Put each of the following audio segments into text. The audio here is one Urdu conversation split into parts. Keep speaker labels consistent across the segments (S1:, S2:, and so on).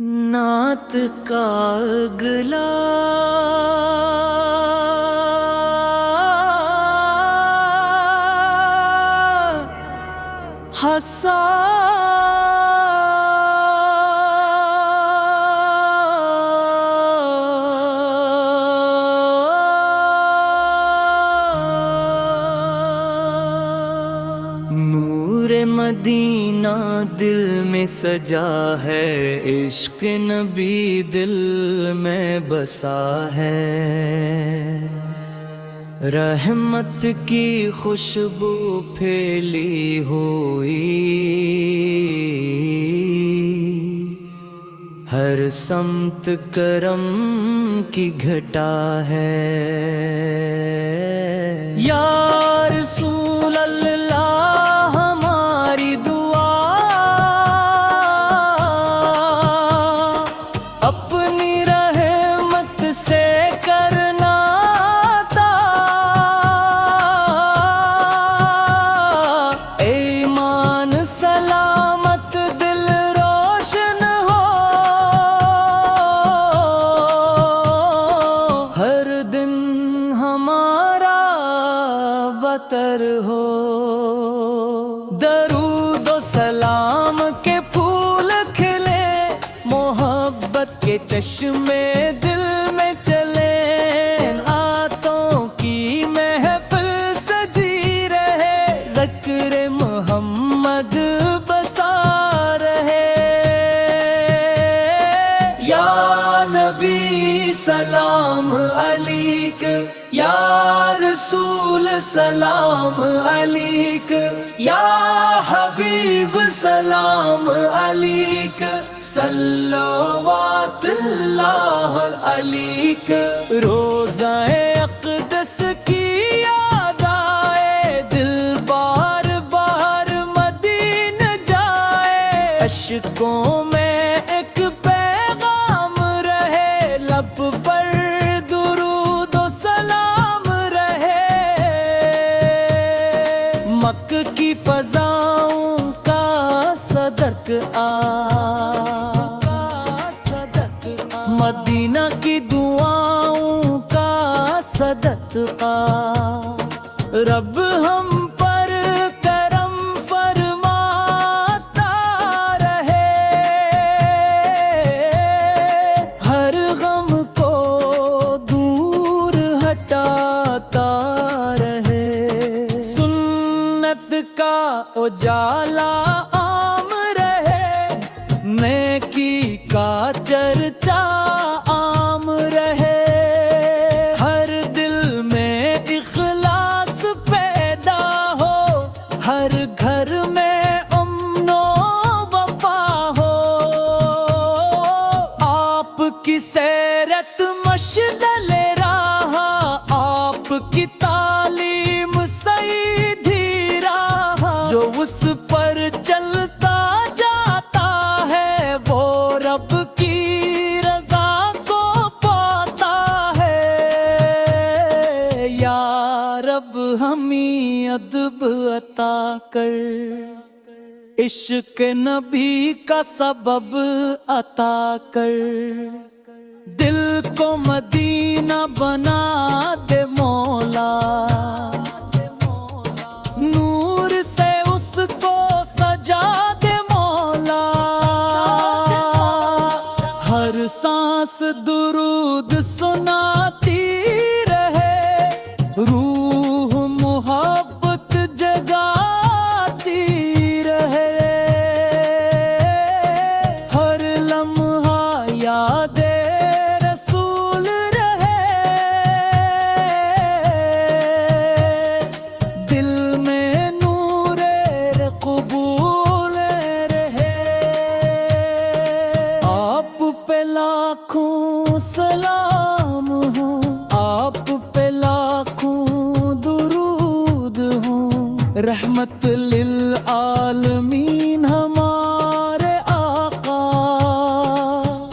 S1: نعت کا اگلا حصہ نور مدینہ دل میں سجا ہے، عشق نبی دل میں بسا ہے، رحمت کی خوشبو پھیلی ہوئی ہر سمت کرم کی گھٹا ہے۔ یا رسول اللہ ہماری دعا اپنی رحمت سے کرنا عطا، ایمان سلامت دل روشن ہو، ہر دن ہمارا بتر ہو، درود و سلام کے پھول کھلے، محبت کے چشمے دل میں چلے، آتوں کی محفل سجی رہے، ذکر محمد بسا رہے۔ یا نبی سلام علیک، یا رسول سلام علیک، یا حبیب سلام علیک، صلوات اللہ علیک۔ روزہ اقدس کی یاد آئے، دل بار بار مدینہ جائے، اشکوں میں ایک پیغام رہے، لب پر درود و سلام رہے، مکہ کی فضاؤں کا صدق مدینہ کی دعاؤں کا صدقہ، رب ہم پر کرم فرماتا رہے، ہر غم کو دور ہٹاتا رہے، سنت کا اجالا عام رہے، نیکی کا چرچا عام رہے، ہر دل میں اخلاص پیدا ہو، ہر گھر میں امن و وفا ہو، آپ کی سیرت مشعل راہ، آپ کی تعلیم سیدھی راہ، جو اس پر چلتا جاتا ہے وہ رب کی رضا کو پاتا ہے۔ یا رب ہمیں ادب عطا کر، عشق نبی کا سبب عطا کر، دل کو مدینہ بنا دے مولا، نور سے اس کو سجا دے مولا، ہر سانس درود سناتی رہے، روح محبت جگاتی رہے، ہر لمحہ یاد رسول رہے، دل میں نور قبول رہے، آپ پہ لاکھوں سلام ہوں، آپ پہ لاکھوں درود ہوں، رحمت للعالمین ہمارے آقا،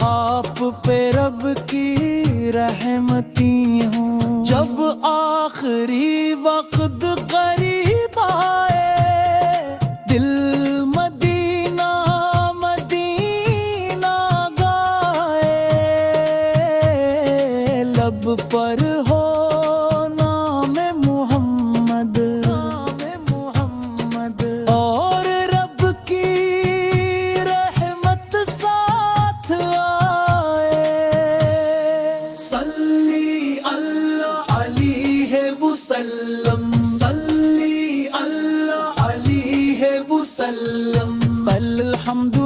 S1: آپ پہ رب کی رحمتی ہوں، جب آخری وقت قریب آئے، دل مدینہ مدینہ گا لب پر ہو نام محمد، اور رب کی رحمت ساتھ آئے۔ صلی اللہ علیہ وسلم، صلی اللہ علیہ وسلم، فالحمد